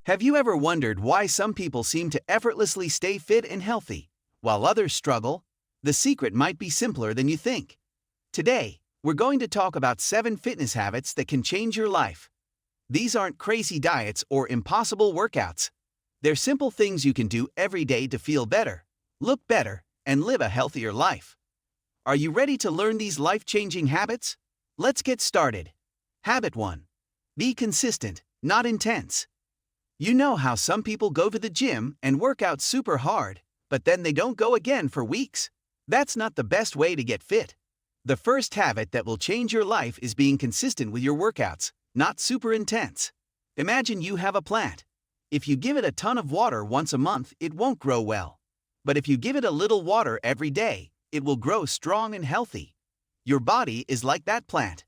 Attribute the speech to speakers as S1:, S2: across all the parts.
S1: Have you ever wondered why some people seem to effortlessly stay fit and healthy, while others struggle? The secret might be simpler than you think. Today, we're going to talk about 7 fitness habits that can change your life. These aren't crazy diets or impossible workouts. They're simple things you can do every day to feel better, look better, and live a healthier life. Are you ready to learn these life-changing habits? Let's get started. Habit 1. Be consistent, not intense. You know how some people go to the gym and work out super hard, but then they don't go again for weeks? That's not the best way to get fit. The first habit that will change your life is being consistent with your workouts, not super intense. Imagine you have a plant. If you give it a ton of water once a month, it won't grow well. But if you give it a little water every day, it will grow strong and healthy. Your body is like that plant.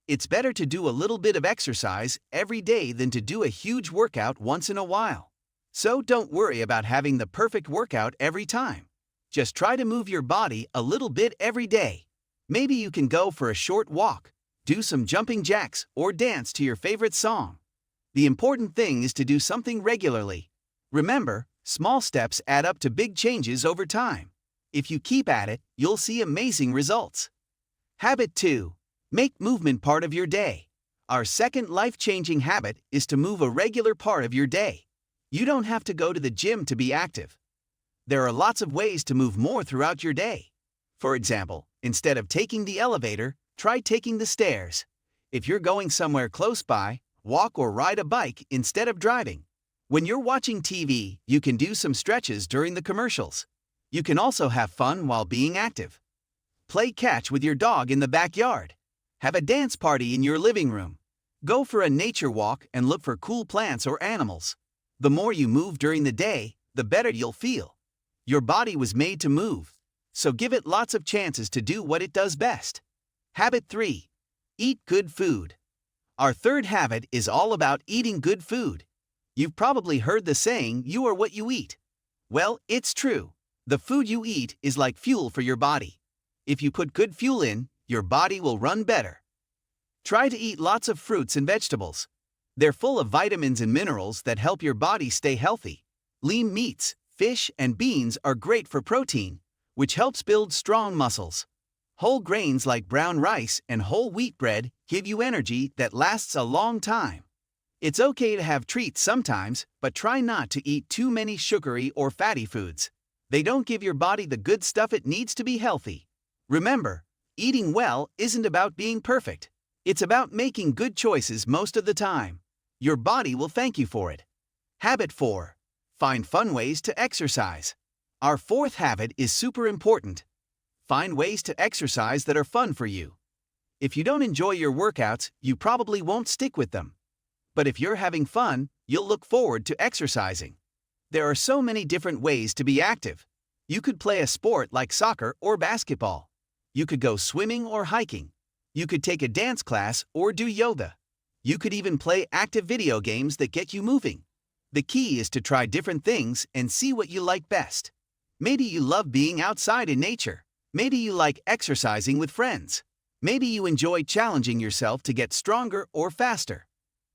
S1: It's better to do a little bit of exercise every day than to do a huge workout once in a while. So don't worry about having the perfect workout every time. Just try to move your body a little bit every day. Maybe you can go for a short walk, do some jumping jacks, or dance to your favorite song. The important thing is to do something regularly. Remember, small steps add up to big changes over time. If you keep at it, you'll see amazing results. Habit 2. Make movement part of your day. Our second life-changing habit is to move a regular part of your day. You don't have to go to the gym to be active. There are lots of ways to move more throughout your day. For example, instead of taking the elevator, try taking the stairs. If you're going somewhere close by, walk or ride a bike instead of driving. When you're watching TV, you can do some stretches during the commercials. You can also have fun while being active. Play catch with your dog in the backyard. Have a dance party in your living room. Go for a nature walk and look for cool plants or animals. The more you move during the day, the better you'll feel. Your body was made to move, so give it lots of chances to do what it does best. Habit 3. Eat good food. Our third habit is all about eating good food. You've probably heard the saying, "You are what you eat." Well, it's true. The food you eat is like fuel for your body. If you put good fuel in, your body will run better. Try to eat lots of fruits and vegetables. They're full of vitamins and minerals that help your body stay healthy. Lean meats, fish, and beans are great for protein, which helps build strong muscles. Whole grains like brown rice and whole wheat bread give you energy that lasts a long time. It's okay to have treats sometimes, but try not to eat too many sugary or fatty foods. They don't give your body the good stuff it needs to be healthy. Remember, eating well isn't about being perfect. It's about making good choices most of the time. Your body will thank you for it. Habit 4. Find fun ways to exercise. Our fourth habit is super important. Find ways to exercise that are fun for you. If you don't enjoy your workouts, you probably won't stick with them. But if you're having fun, you'll look forward to exercising. There are so many different ways to be active. You could play a sport like soccer or basketball. You could go swimming or hiking. You could take a dance class or do yoga. You could even play active video games that get you moving. The key is to try different things and see what you like best. Maybe you love being outside in nature. Maybe you like exercising with friends. Maybe you enjoy challenging yourself to get stronger or faster.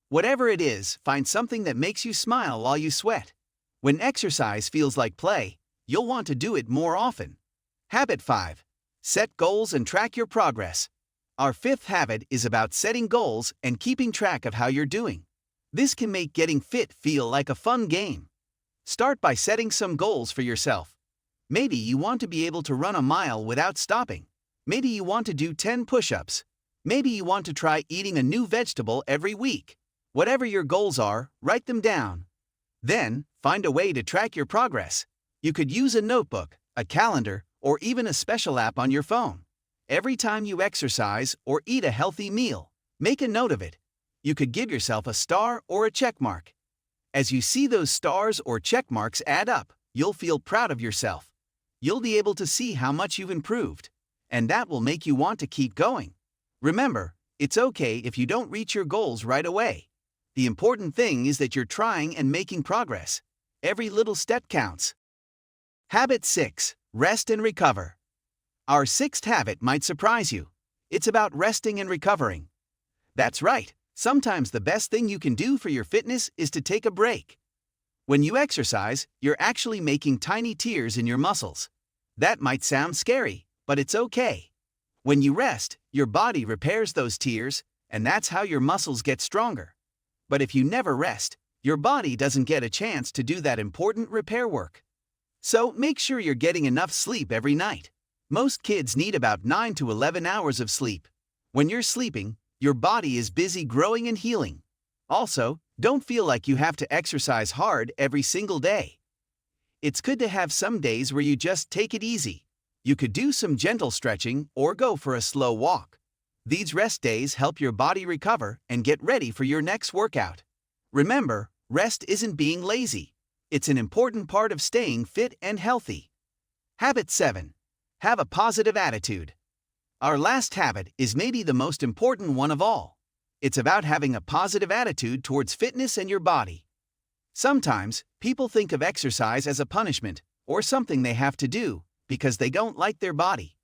S1: Whatever it is, find something that makes you smile while you sweat. When exercise feels like play, you'll want to do it more often. Habit 5. Set goals and track your progress. Our fifth habit is about setting goals and keeping track of how you're doing. This can make getting fit feel like a fun game. Start by setting some goals for yourself. Maybe you want to be able to run a mile without stopping. Maybe you want to do 10 push-ups. Maybe you want to try eating a new vegetable every week. Whatever your goals are, write them down. Then, find a way to track your progress. You could use a notebook, a calendar, or even a special app on your phone. Every time you exercise or eat a healthy meal, make a note of it. You could give yourself a star or a check mark. As you see those stars or check marks add up, you'll feel proud of yourself. You'll be able to see how much you've improved, and that will make you want to keep going. Remember, it's okay if you don't reach your goals right away. The important thing is that you're trying and making progress. Every little step counts. Habit 6. Rest and recover. Our sixth habit might surprise you. It's about resting and recovering. That's right. Sometimes the best thing you can do for your fitness is to take a break. When you exercise, you're actually making tiny tears in your muscles. That might sound scary, but it's okay. When you rest, your body repairs those tears, and that's how your muscles get stronger. But if you never rest, your body doesn't get a chance to do that important repair work. So make sure you're getting enough sleep every night. Most kids need about 9 to 11 hours of sleep. When you're sleeping, your body is busy growing and healing. Also, don't feel like you have to exercise hard every single day. It's good to have some days where you just take it easy. You could do some gentle stretching or go for a slow walk. These rest days help your body recover and get ready for your next workout. Remember, rest isn't being lazy. It's an important part of staying fit and healthy. Habit 7. Have a positive attitude. Our last habit is maybe the most important one of all. It's about having a positive attitude towards fitness and your body. Sometimes, people think of exercise as a punishment or something they have to do because they don't like their body.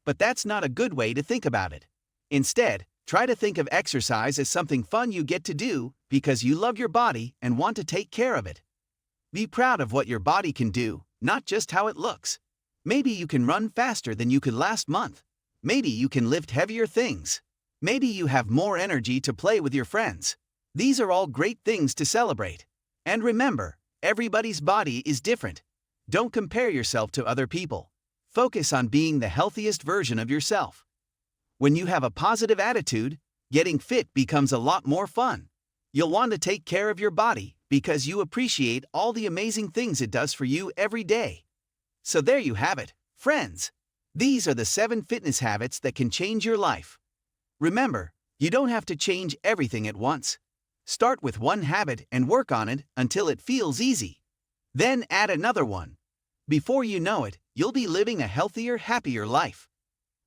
S1: But that's not a good way to think about it. Instead, try to think of exercise as something fun you get to do because you love your body and want to take care of it. Be proud of what your body can do, not just how it looks. Maybe you can run faster than you could last month. Maybe you can lift heavier things. Maybe you have more energy to play with your friends. These are all great things to celebrate. And remember, everybody's body is different. Don't compare yourself to other people. Focus on being the healthiest version of yourself. When you have a positive attitude, getting fit becomes a lot more fun. You'll want to take care of your body because you appreciate all the amazing things it does for you every day. So there you have it, friends. These are the 7 fitness habits that can change your life. Remember, you don't have to change everything at once. Start with one habit and work on it until it feels easy. Then add another one. Before you know it, you'll be living a healthier, happier life.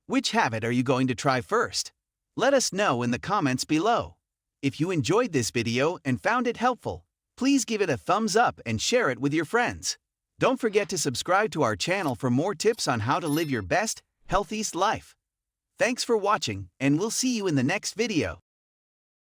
S1: Which habit are you going to try first? Let us know in the comments below. If you enjoyed this video and found it helpful, please give it a thumbs up and share it with your friends. Don't forget to subscribe to our channel for more tips on how to live your best, healthiest life. Thanks for watching, and we'll see you in the next video.